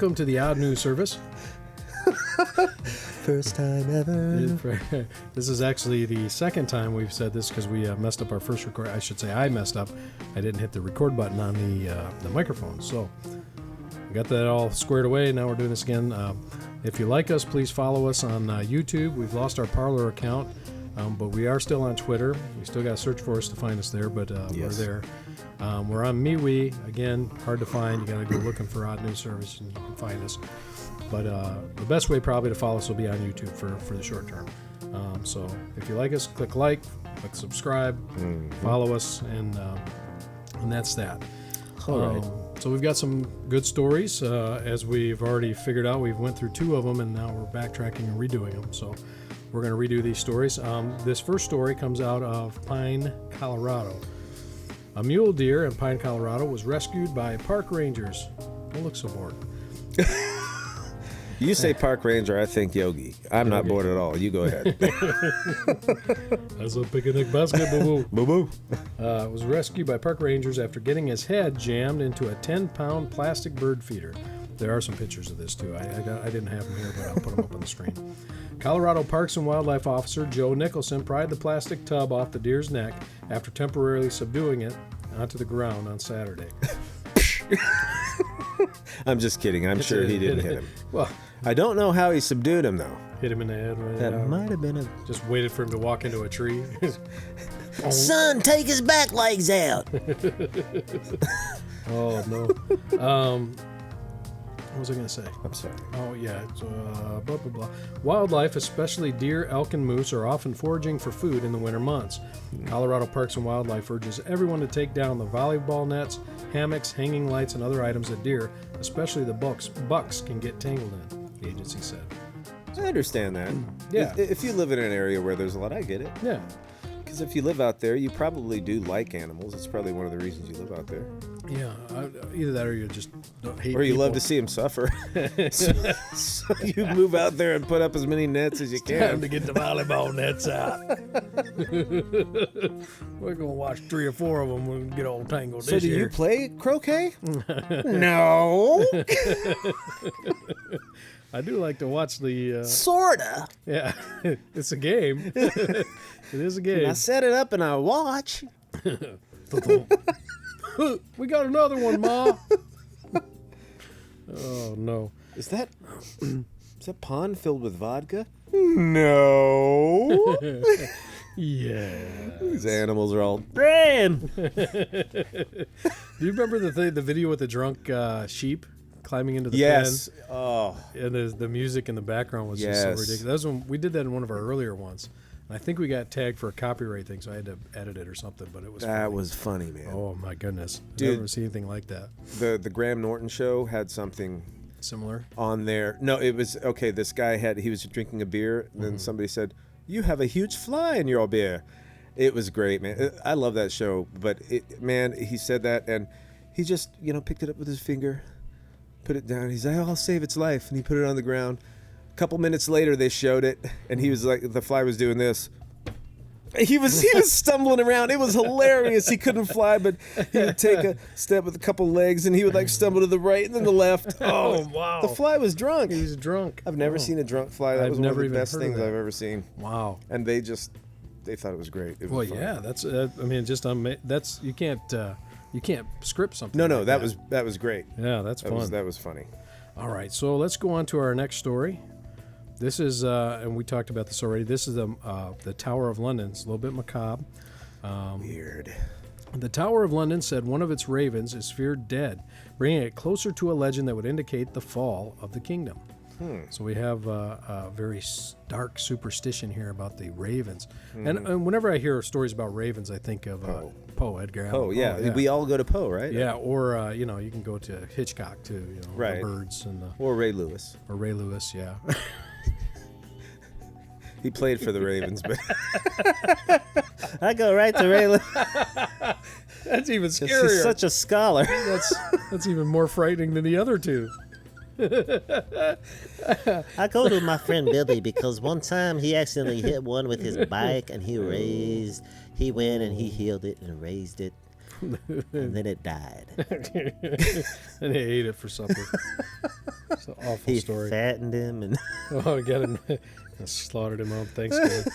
welcome to the Odd News Service. First time ever. This is actually the second time we've said this because we messed up our first record. I should say I messed up. I didn't hit the record button on the microphone. So we got that all squared away. Now we're doing this again. If you like us, please follow us on YouTube. We've lost our Parler account, but we are still on Twitter. You still got to search for us to find us there, but we're there. We're on MeWe. Again, hard to find. You got to go looking for Odd News Service and you can find us. But the best way probably to follow us will be on YouTube for the short term. So if you like us, click like, subscribe, follow us, and that's that. All right. So we've got some good stories. As we've already figured out, we've went through 2 of them, and now we're backtracking and redoing them. So we're going to redo these stories. This first story comes out of Pine, Colorado. A mule deer in Pine, Colorado was rescued by park rangers. Don't look so bored. You say park ranger, I think Yogi. I'm not bored at all. You go ahead. That's a picnic basket, boo-boo. Boo-boo. Was rescued by park rangers after getting his head jammed into a 10-pound plastic bird feeder. There are some pictures of this, too. I didn't have them here, but I'll put them up on the screen. Colorado Parks and Wildlife Officer Joe Nicholson pried the plastic tub off the deer's neck after temporarily subduing it onto the ground on Saturday. I'm just kidding. I'm sure he didn't hit him. Well, I don't know how he subdued him, though. hit him in the head. Right That might have been a... Just waited for him to walk into a tree. Son, take his back legs out. Oh, no. What was I going to say? I'm sorry. Oh, yeah. Blah, blah, blah. Wildlife, especially deer, elk, and moose, are often foraging for food in the winter months. Colorado Parks and Wildlife urges everyone to take down the volleyball nets, hammocks, hanging lights, and other items that deer, especially the bucks, can get tangled in, the agency said. I understand that. Yeah. If you live in an area where there's a lot, I get it. Yeah. Because if you live out there, you probably do like animals. It's probably one of the reasons you live out there. Yeah. Either that or you just don't hate Or you people. love to see them suffer. so you move out there and put up as many nets as you can. Time to get the volleyball nets out. We're going to watch 3 or 4 of them and get all tangled So this do year. you play croquet? No. I do like to watch the... Sorta. Yeah, it's a game. It is a game. I set it up and I watch. We got another one, Ma. Oh, no. Is that pond filled with vodka? No. Yeah. These animals are all ran. Do you remember the video with the drunk sheep climbing into the pen? Oh. And the music in the background was just so ridiculous. That was when we did that in one of our earlier ones. I think we got tagged for a copyright thing, so I had to edit it or something. But it was was funny, man. Oh my goodness, Dude, I've never seen anything like that. The Graham Norton show had something Similar on there. No, it was okay. This guy he was drinking a beer, and then somebody said, "You have a huge fly in your beer." It was great, man. I love that show. But he said that, and he just picked it up with his finger, put it down. He's like, "I'll save its life," and he put it on the ground. A couple minutes later, they showed it, and he was like, the fly was doing this. He was stumbling around. It was hilarious. He couldn't fly, but he would take a step with a couple legs, and he would stumble to the right and then the left. Oh, wow! The fly was drunk. He was drunk. I've never seen a drunk fly. That was one of the best things I've ever seen. Wow! And they thought it was great. It was fun. Yeah, that's. That's you can't script something. No, like that was great. Yeah, that's fun. That was funny. All right, so let's go on to our next story. This is, and we talked about this already. This is the Tower of London. It's a little bit macabre. Weird. The Tower of London said one of its ravens is feared dead, bringing it closer to a legend that would indicate the fall of the kingdom. So we have a very stark superstition here about the ravens. And whenever I hear stories about ravens, I think of Poe, Edgar Allan Poe. Yeah. We all go to Poe, right? Yeah, or, you can go to Hitchcock, too, right. The birds. Or Ray Lewis. Or Ray Lewis, yeah. He played for the Ravens, but I go right to Ray Lewis. That's even scarier. He's such a scholar. That's even more frightening than the other two. I go to my friend Billy because one time he accidentally hit one with his bike, and he went and he healed it and raised it. and then it died. And he ate it for supper. It's an awful He story. fattened him and Oh, got him. Slaughtered him on Thanksgiving.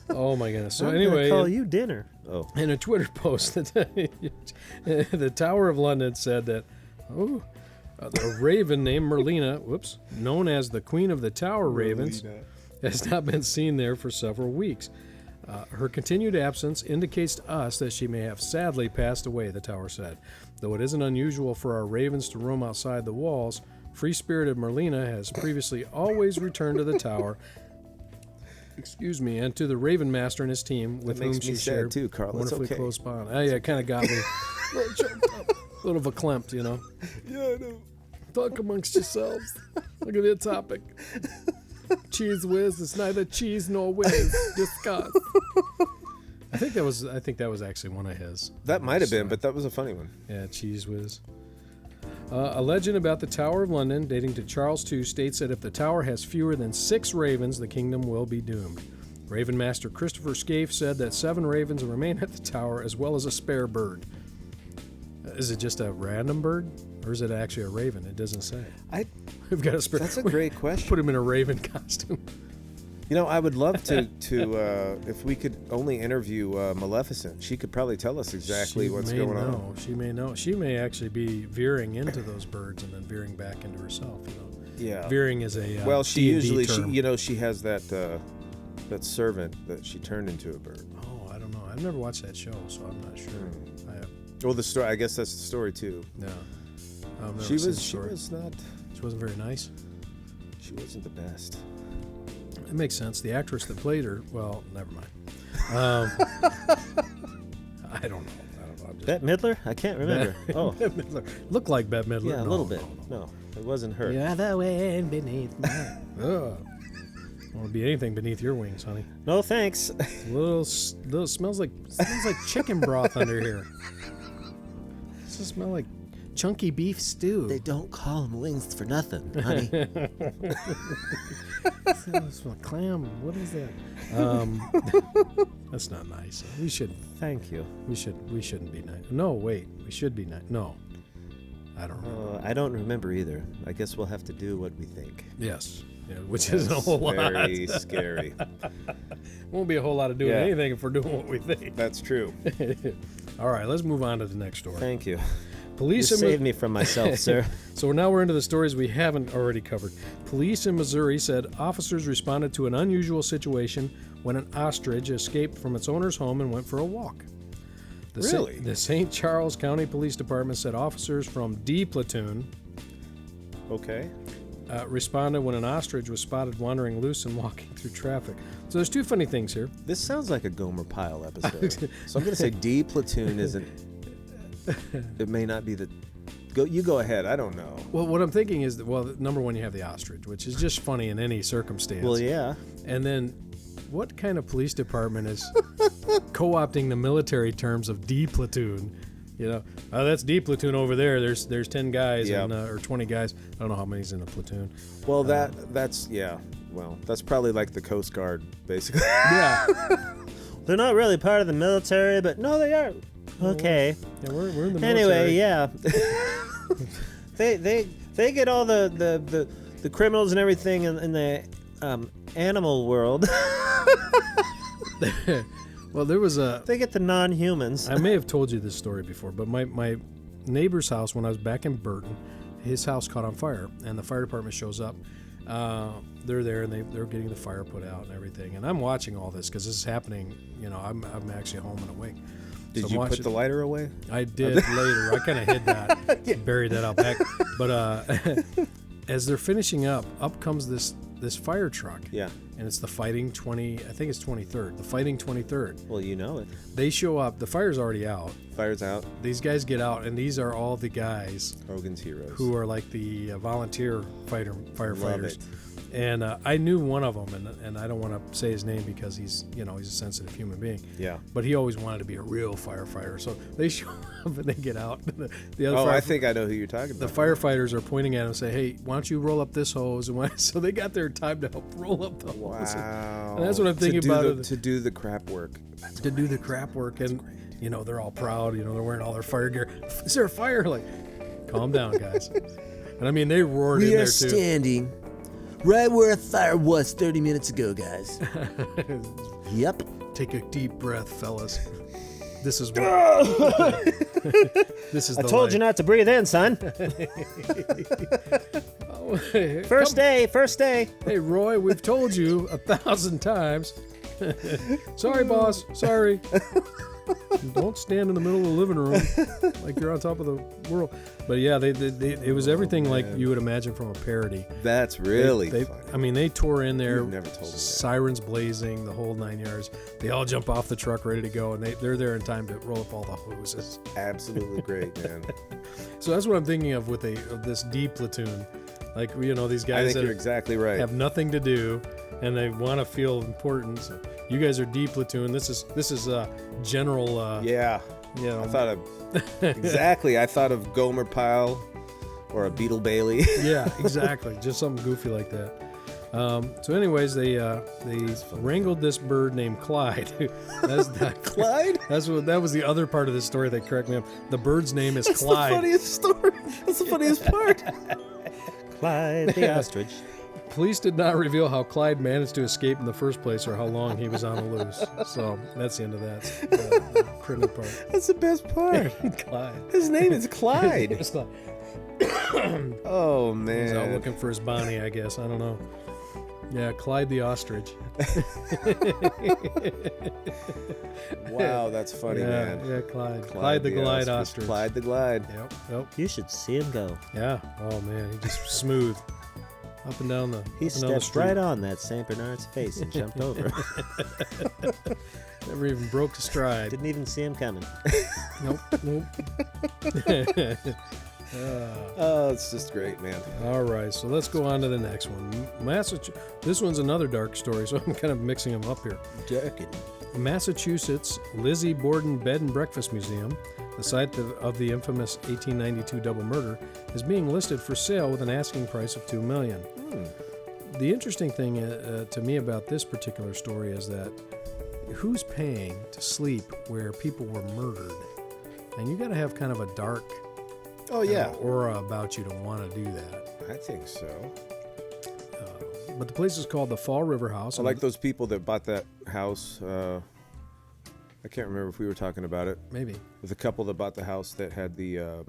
Oh my goodness. So I'm anyway, gonna call you dinner. Oh, in a Twitter post, the Tower of London said that a raven named Merlina, known as the Queen of the Tower Ravens, has not been seen there for several weeks. Her continued absence indicates to us that she may have sadly passed away, the tower said. Though it isn't unusual for our ravens to roam outside the walls, free-spirited Merlina has previously always returned to the tower. Excuse me, and to the Raven Master and his team, with whom she shared too, Carl. a wonderfully okay. close bond. Oh, yeah, it kind of got me. A little choked up. A little verklempt, you know. Yeah, I know. Talk amongst yourselves. Look at the topic. Cheese whiz is neither cheese nor whiz. Discuss. I think that was actually one of his. That might have been, but that was a funny one. Yeah, cheese whiz. A legend about the Tower of London, dating to Charles II, states that if the tower has fewer than 6 ravens, the kingdom will be doomed. Raven Master Christopher Scaife said that 7 ravens remain at the tower, as well as a spare bird. Is it just a random bird, or is it actually a raven? It doesn't say. We've got a spare. That's a great question. Put him in a raven costume. You know, I would love to if we could only interview Maleficent. She could probably tell us exactly what's going on. She may know. She may actually be veering into those birds and then veering back into herself. You know. Yeah. Veering is a well, she D&D usually, term. she has that servant that she turned into a bird. Oh, I don't know. I've never watched that show, so I'm not sure. Well, the story. I guess that's the story too. No. I've never She seen the was story. not. She wasn't very nice. She wasn't the best. It makes sense. The actress that played her, well, never mind. I don't know. I'm just, Bette Midler? I can't remember. Oh, Bette Midler. Looked like Bette Midler. yeah, a No, little bit. no. No, it wasn't her. You're the wind beneath my... Ugh. Won't be anything beneath your wings, honey. No, thanks. Little smells like chicken broth under here. Does it smell like chunky beef stew? They don't call them wings for nothing, honey. Smell clam. What is that? That's not nice. We should. Thank you. We shouldn't be nice. No, wait. We should be nice. No. I don't know. I don't remember either. I guess we'll have to do what we think. Yes. Yeah, which isn't a whole lot. Very scary. Won't be a whole lot of doing Yeah. anything if we're doing what we think. That's true. All right, let's move on to the next story. Thank you. Police You in saved me from myself, sir. So now we're into the stories we haven't already covered. Police in Missouri said officers responded to an unusual situation when an ostrich escaped from its owner's home and went for a walk. Really? The St. Charles County Police Department said officers from D Platoon Okay. responded when an ostrich was spotted wandering loose and walking through traffic. So there's two funny things here. This sounds like a Gomer Pyle episode. So I'm going to say D Platoon isn't. It may not be the. You go ahead. I don't know. Well, what I'm thinking is that, well, number one, you have the ostrich, which is just funny in any circumstance. Well, yeah. And then, what kind of police department is co-opting the military terms of D Platoon? You know, that's D Platoon over there. There's 10 guys Yeah. and, or 20 guys. I don't know how many's in a platoon. Well, that's yeah. Well, that's probably like the Coast Guard, basically. Yeah. They're not really part of the military, but no, they are. Okay. Yeah, we're in the military. Anyway, yeah. they get all the criminals and everything in the animal world. Well, there was a... They get the non-humans. I may have told you this story before, but my neighbor's house, when I was back in Burton, his house caught on fire, and the fire department shows up. They're there, and they're getting the fire put out and everything. And I'm watching all this because this is happening. You know, I'm actually home and awake. Did So I'm you put watching- the lighter away? I did later. I kind of hid that, buried that out back. But as they're finishing up comes this fire truck. Yeah. And it's the Fighting 20. I think it's 23rd. The Fighting 23rd. Well, you know it. They show up. The fire's already out. Fire's out. These guys get out, and these are all the guys Hogan's Heroes. who are like the volunteer firefighters. Love it. And I knew one of them, and I don't want to say his name because he's a sensitive human being. Yeah. But he always wanted to be a real firefighter. So they show up and they get out. The other I think I know who you're talking about. The firefighters are pointing at him and say, "Hey, why don't you roll up this hose?" And so they got their time to help roll up the hose. Wow. And that's what I'm thinking about. To do the crap work. Do the crap work, and they're all proud. They're wearing all their fire gear. Is there a fire? Like, calm down, guys. And I mean, they roared in there too. We are standing right where a fire was 30 minutes ago, guys. Yep. Take a deep breath, fellas. This is what. This is. I told you not to breathe in, son. First day. Hey, Roy, we've told you 1,000 times. Sorry, boss. Sorry. Don't stand in the middle of the living room like you're on top of the world. But yeah, it was everything like you would imagine from a parody. That's really funny. I mean, they tore in there. You've never told me that. Sirens blazing, the whole 9 yards. They all jump off the truck ready to go, and they're there in time to roll up all the hoses. Absolutely great, man. So that's what I'm thinking of with this D platoon. Like, these guys I think you're exactly right. have nothing to do, and they want to feel important. So you guys are D platoon. This is general. Yeah. I thought of exactly. I thought of Gomer Pyle or a Beetle Bailey. Yeah, exactly. Just something goofy like that. So, anyways, they wrangled this bird named Clyde. Clyde? That was the other part of this story that cracked me up. The bird's name is That's Clyde. the funniest story. That's the funniest part. Clyde the ostrich. Police did not reveal how Clyde managed to escape in the first place or how long he was on the loose. So that's the end of that criminal part. That's the best part. Clyde. His name is Clyde. It's Clyde. Oh, man. He's out looking for his Bonnie, I guess. I don't know. Yeah, Clyde the ostrich. Wow, that's funny, man. Yeah, Clyde the glide ostrich. Clyde the glide. Yep. You should see him go. Yeah. Oh, man. He just smooth. Up and down the He stepped right on that St. Bernard's face and jumped over. Never even broke a stride. Didn't even see him coming. Nope. Oh, it's just great, man. All right, so let's go on to the next one. This one's another dark story, so I'm kind of mixing them up here. Massachusetts Lizzie Borden Bed and Breakfast Museum, the site of the infamous 1892 double murder, is being listed for sale with an asking price of $2 million. The interesting thing to me about this particular story is that who's paying to sleep where people were murdered? And you got to have kind of a dark aura about you to want to do that. I think so. But the place is called the Fall River House. I like those people that bought that house. I can't remember if we were talking about it. Maybe. With a couple that bought the house that had the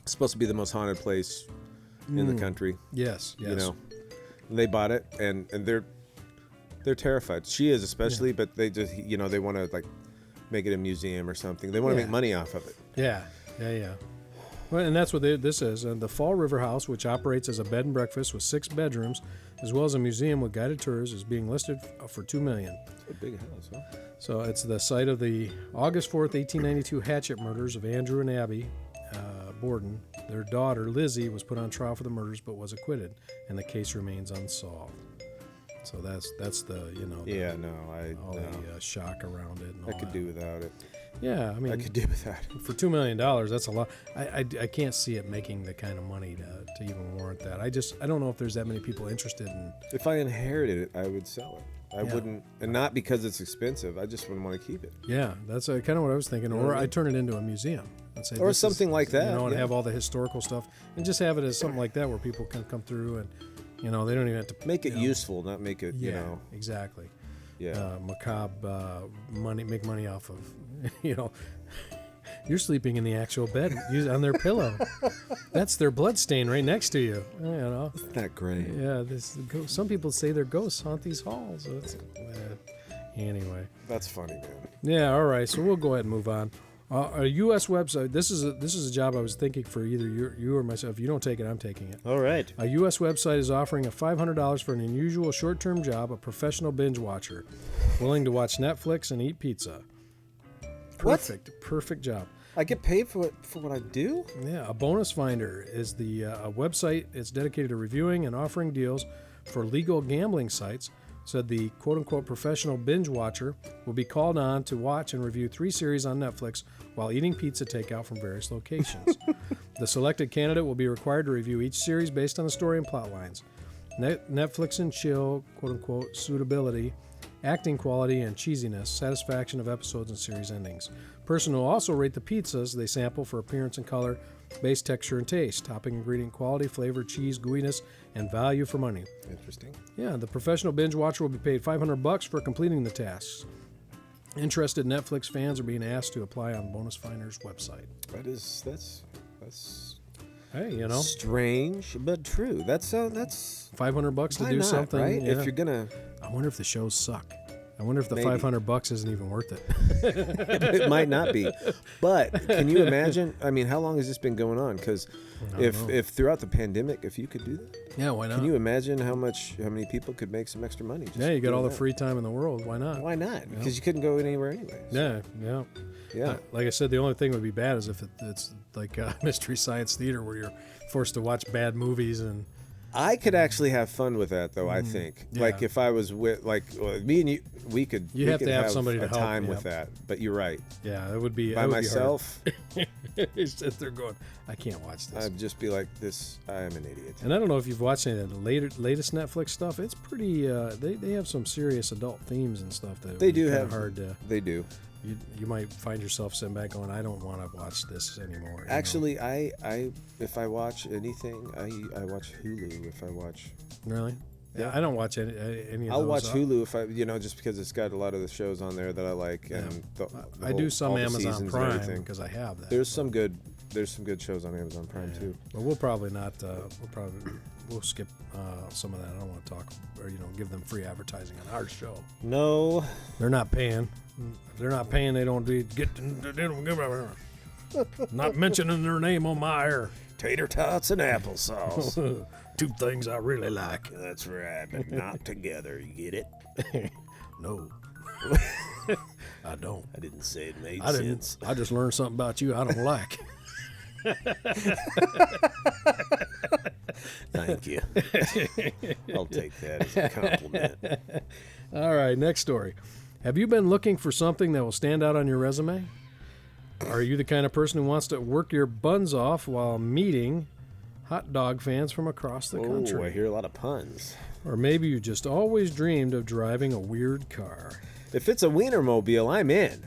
supposed to be the most haunted place in the country. Yes. And they bought it, and they're terrified. She is especially, but they just they want to like make it a museum or something. They want to make money off of it. Yeah. Well, and that's what this is. And the Fall River House, which operates as a bed and breakfast with 6 bedrooms, as well as a museum with guided tours, is being listed for $2 million. It's a big house, huh? So it's the site of the August 4th, 1892 hatchet murders of Andrew and Abby Borden. Their daughter, Lizzie, was put on trial for the murders but was acquitted, and the case remains unsolved. So that's the the shock around it. And all I could do without it. Yeah, I mean, I could do without it. For $2 million, that's a lot. I can't see it making the kind of money to even warrant that. I don't know if there's that many people interested in. If I inherited it, I would sell it. I wouldn't, and not because it's expensive. I just wouldn't want to keep it. Yeah, that's kind of what I was thinking. Or I'd turn it into a museum. And say, or something like that. And have all the historical stuff, and just have it as something like that where people can come through and, they don't even have to make it useful, not make it. Exactly. Yeah. Macabre money, make money off of. You're sleeping in the actual bed on their pillow. That's their blood stain right next to you. Isn't that great? Yeah. Some people say their ghosts haunt these halls. So anyway. That's funny, man. Yeah. All right. So we'll go ahead and move on. A U.S. website. This is a job I was thinking for either you or myself. If you don't take it, I'm taking it. All right. A U.S. website is offering a $500 for an unusual short-term job, a professional binge watcher, willing to watch Netflix and eat pizza. Perfect job. I get paid for what I do? Yeah. A bonus finder is the a website. It's dedicated to reviewing and offering deals for legal gambling sites said the quote-unquote professional binge watcher will be called on to watch and review 3 series on Netflix while eating pizza takeout from various locations. The selected candidate will be required to review each series based on the story and plot lines. Netflix and chill, quote-unquote, suitability, acting quality, and cheesiness, satisfaction of episodes and series endings. Person will also rate the pizzas they sample for appearance and color, base texture and taste, topping ingredient quality, flavor, cheese, gooiness, and value for money. Interesting. Yeah, the professional binge watcher will be paid $500 for completing the tasks. Interested Netflix fans are being asked to apply on Bonus Finder's website. That's Hey, you know, strange but true. That's $500 to why do not, something. right? Yeah. If you're gonna, I wonder if the shows suck. I wonder if the Maybe. $500 isn't even worth it. it might not be. But can you imagine? I mean, how long has this been going on? Because if throughout the pandemic, if you could do that, Yeah, why not? can you imagine how many people could make some extra money? Just Yeah, you got all the doing free time in the world. Why not? that? Why not? Because you couldn't go anywhere anyway. Yeah. Yeah. Like I said, the only thing would be bad is if it's like Mystery Science Theater where you're forced to watch bad movies and. I could actually have fun with that, though. I think, Yeah. like if I was with, me and you, we could. You we have could to have somebody to a help, time yep. with that. But you're right. Yeah, it would be By it would be myself, hard. You sit there going, I can't watch this. I'd just be like, I am an idiot. And I don't know if you've watched any of the latest Netflix stuff. It's pretty. They have some serious adult themes and stuff that They would be do kinda have. hard to. They do. You might find yourself sitting back going, I don't want to watch this anymore. you know? Actually, I if I watch anything, I watch Hulu. If I watch, Really? Yeah, I don't watch any of I'll those. watch Hulu if I, just because it's got a lot of the shows on there that I like, and I do some all the Amazon seasons and Prime everything. because I have that. There's some good shows on Amazon Prime too. But we'll probably not. We'll skip some of that. I don't want to talk or give them free advertising on our show. No, They're not paying. If they're not paying, they don't not mentioning their name on my air. tater tots and applesauce. 2 things I really like. That's right, but not together. You get it? No, I don't. I didn't say it made I sense. didn't. I just learned something about you I don't like. Thank you. I'll take that as a compliment. All right, next story. Have you been looking for something that will stand out on your resume? Are you the kind of person who wants to work your buns off while meeting hot dog fans from across the country? Oh, I hear a lot of puns. Or maybe you just always dreamed of driving a weird car. If it's a Wienermobile, I'm in.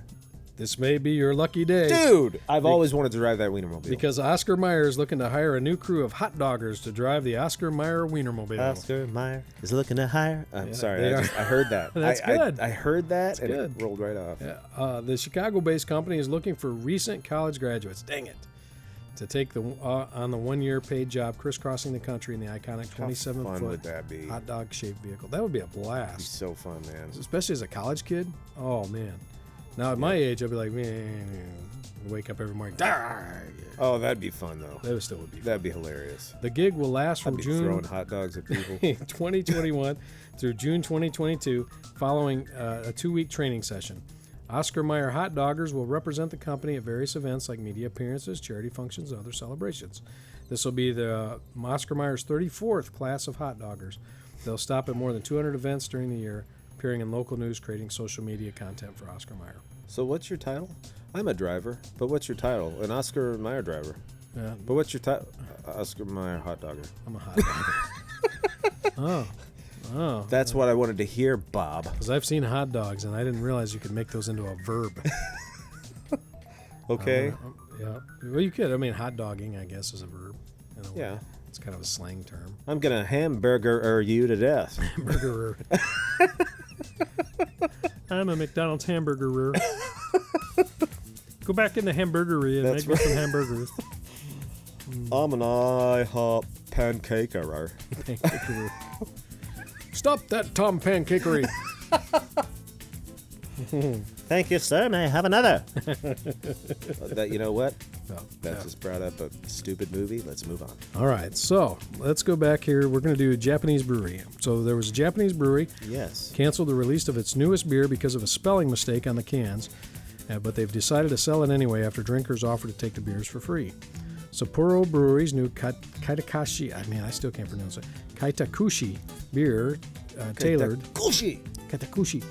This may be your lucky day. Dude, I've always wanted to drive that Wienermobile. Because Oscar Mayer is looking to hire a new crew of hot doggers to drive the Oscar Mayer Wienermobile. Oscar Mayer is looking to hire. I'm sorry, I heard that. That's good. I heard that and good. it rolled right off. Yeah, the Chicago-based company is looking for recent college graduates. Dang it. To take on the 1-year paid job crisscrossing the country in the iconic How fun would 27-foot that be? hot dog-shaped vehicle. That would be a It'd be blast, so fun, man. especially as a college kid. Oh, man. Now, at my age, I'd be like, man, wake up every morning. Oh, that'd be fun though. That still would be fun. That'd be hilarious. The gig will last from I'd be June throwing hot dogs at people. 2021 through June 2022, following a 2-week training session. Oscar Mayer hot doggers will represent the company at various events like media appearances, charity functions, and other celebrations. This will be the Oscar Mayer's 34th class of hot doggers. They'll stop at more than 200 events during the year, appearing in local news, creating social media content for Oscar Mayer. So what's your title? I'm a driver, but what's your title? An Oscar Mayer driver. Yeah, But what's your title? Oscar Mayer hot dogger. I'm a hot dogger. Oh. That's what I wanted to hear, Bob. Because I've seen hot dogs, and I didn't realize you could make those into a verb. Okay. Yeah. Well, you could. I mean, hot dogging, I guess, is a verb. In a way. Yeah. It's kind of a slang term. I'm gonna hamburger you to death. Hamburger. I'm a McDonald's hamburgerer. Go back in the hamburgery and That's make me some hamburgers. I'm an IHOP pancakerer. Pancakery. Stop that, Tom Pancakery. Thank you, sir. May I have another? That, you know what? No, That no. just brought up a stupid movie. Let's move on. All right, so let's go back here. We're going to do Japanese brewery. So there was a Japanese brewery Yes. canceled the release of its newest beer because of a spelling mistake on the cans, but they've decided to sell it anyway after drinkers offered to take the beers for free. Sapporo Brewery's new Kaitakushi, I still can't pronounce it, Kaitakushi beer, tailored, Kaitakushi,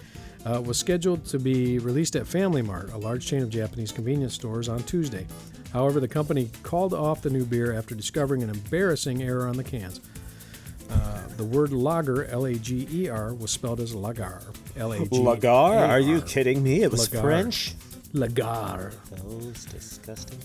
was scheduled to be released at Family Mart, a large chain of Japanese convenience stores, on Tuesday. However, the company called off the new beer after discovering an embarrassing error on the cans. The word lager, L-A-G-E-R, was spelled as lagar, L-A-G-A-R. Lagar? Are you kidding me? It was Lagar. French? Lagar. Those disgusting.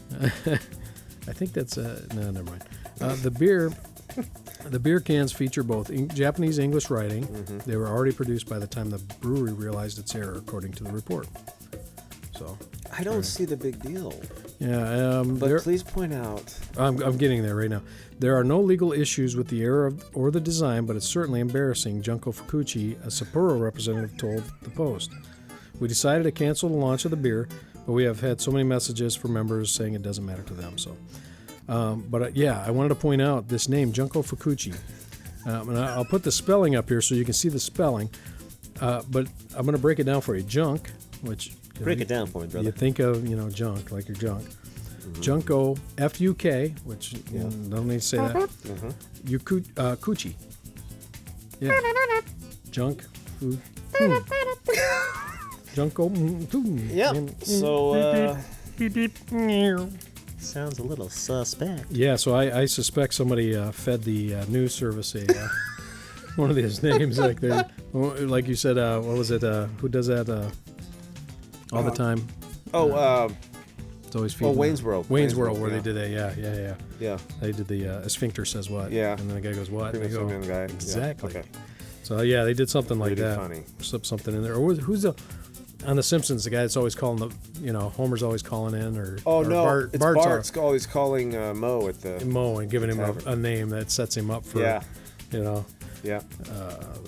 I think that's no, never mind. The beer cans feature both Japanese English writing. Mm-hmm. They were already produced by the time the brewery realized its error, according to the report. So I don't see the big deal. yeah, But please point out. I'm getting there right now. There are no legal issues with the error or the design, but it's certainly embarrassing, Junko Fukuchi, a Sapporo representative, told the Post. We decided to cancel the launch of the beer, but we have had so many messages from members saying it doesn't matter to them. So, yeah, I wanted to point out this name, Junko Fukuchi. And I'll put the spelling up here so you can see the spelling. But I'm going to break it down for you. Junk, which Break it down for me, brother. you think of, junk, like your junk. Junko, F-U-K, which don't need to say that. Kuchi. Yeah. Junk. Junko. Yep. So, Beep, beep, meow. sounds a little suspect. Yeah, so I suspect somebody fed the news service one of these names, like you said. What was it? Who does that all the time? It's always feeding. Wayne's World. Wayne's World, where yeah. they did that. Yeah. Yeah. They did the sphincter says what? Yeah. And then the guy goes what? And they Pretty go, much the guy. exactly. Yeah. Okay. So yeah, they did something like Pretty that. funny. Slipped something in there. Or who's on The Simpsons? The guy that's always calling Homer's always calling in, or Oh or no, it's Bart's always always calling Mo at the. Mo and giving him tavern. a name that sets him up for. Yeah. Yeah.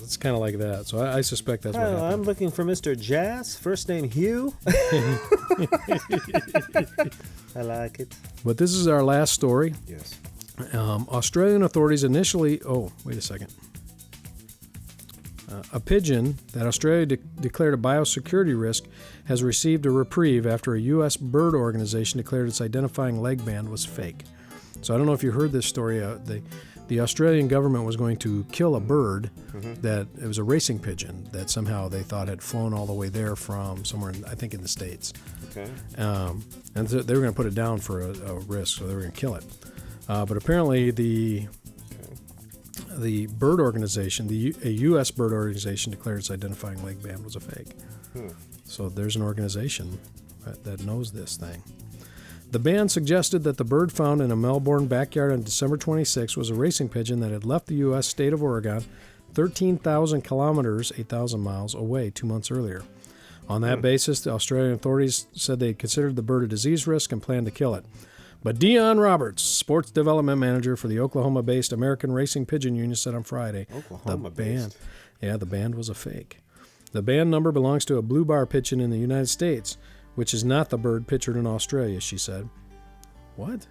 It's kind of like that. So I suspect that's what Oh, happened. I'm looking for Mr. Jazz. First name Hugh. I like it. But this is our last story. Yes. Australian authorities initially. Oh, wait a second. A pigeon that Australia declared a biosecurity risk has received a reprieve after a U.S. bird organization declared its identifying leg band was fake. So I don't know if you heard this story. The Australian government was going to kill a bird that it was a racing pigeon that somehow they thought had flown all the way there from somewhere, I think in the States. Okay. And they were going to put it down for a risk, so they were going to kill it. But apparently the bird organization, a U.S. bird organization, declared its identifying leg band was a fake. So there's an organization that knows this thing. The band suggested that the bird found in a Melbourne backyard on December 26 was a racing pigeon that had left the U.S. state of Oregon 13,000 kilometers, 8,000 miles away 2 months earlier. On that basis, the Australian authorities said they considered the bird a disease risk and planned to kill it. But Dion Roberts, sports development manager for the Oklahoma-based American Racing Pigeon Union, said on Friday, the band was a fake. The band number belongs to a blue bar pigeon in the United States, which is not the bird pictured in Australia, she said. What?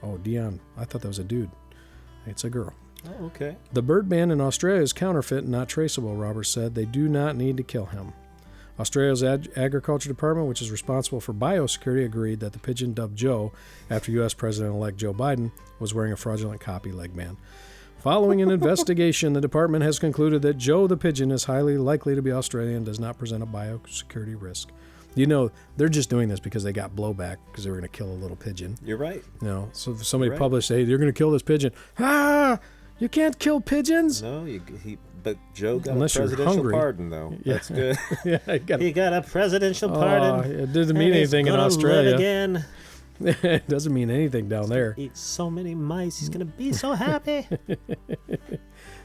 Oh, Dion. I thought that was a dude. It's a girl. Oh, okay. The bird band in Australia is counterfeit and not traceable, Roberts said. They do not need to kill him. Australia's Agriculture Department, which is responsible for biosecurity, agreed that the pigeon dubbed Joe, after U.S. President-elect Joe Biden, was wearing a fraudulent copy leg band. Following an investigation, the department has concluded that Joe the pigeon is highly likely to be Australian and does not present a biosecurity risk. They're just doing this because they got blowback because they were going to kill a little pigeon. You're right. So if somebody Right. published, hey, you're going to kill this pigeon. You can't kill pigeons. No, but Joe got Unless a you're presidential hungry. pardon, though. Yeah. That's good. He got a presidential pardon. It doesn't mean and he's anything in gonna Australia. live again. It doesn't mean anything down there. Eat so many mice. He's gonna be so happy.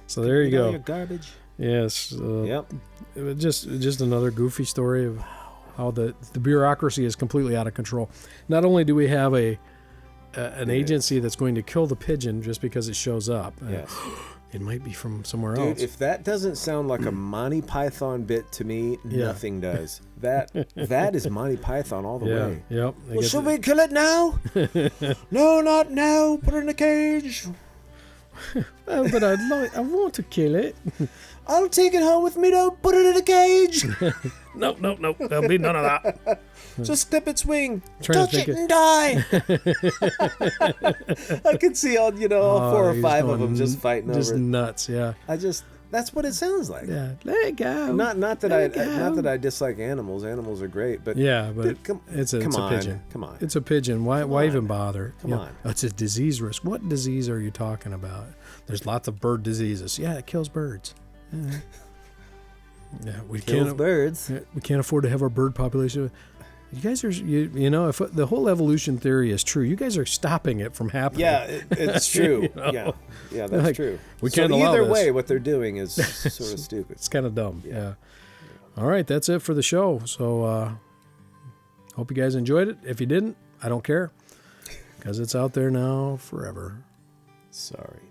So there you Eat all go. your garbage. Yes. Yep. It was just another goofy story of how the bureaucracy is completely out of control. Not only do we have an agency that's going to kill the pigeon just because it shows up. Yes. It might be from somewhere Dude, else. if that doesn't sound like a Monty Python bit to me, Yeah. nothing does. That is Monty Python all the yeah. way. Yep. Well, should we kill it now? No, not now. Put it in a cage. But I want to kill it. I'll take it home with me. Don't put it in a cage. No. There'll be none of that. Just clip its wing. Trying to Touch think it and die. I could see all 4 or he's 5 of going them just fighting just over it. nuts. Yeah. That's what it sounds like. Yeah. Let it go. Not that Let it go. I dislike animals. Animals are great, but Yeah, but it's a pigeon. Come on. It's a pigeon. Why even bother? Come on. It's a disease risk. What disease are you talking about? There's lots of bird diseases. Yeah, it kills birds. Yeah, we Kills can't. birds. We can't afford to have our bird population. You guys are, if the whole evolution theory is true, you guys are stopping it from happening. Yeah, it's true. Yeah, that's true. We can't so allow either this. way, what they're doing is sort of stupid. It's kind of dumb. Yeah. All right, that's it for the show. So, hope you guys enjoyed it. If you didn't, I don't care, because it's out there now forever. Sorry.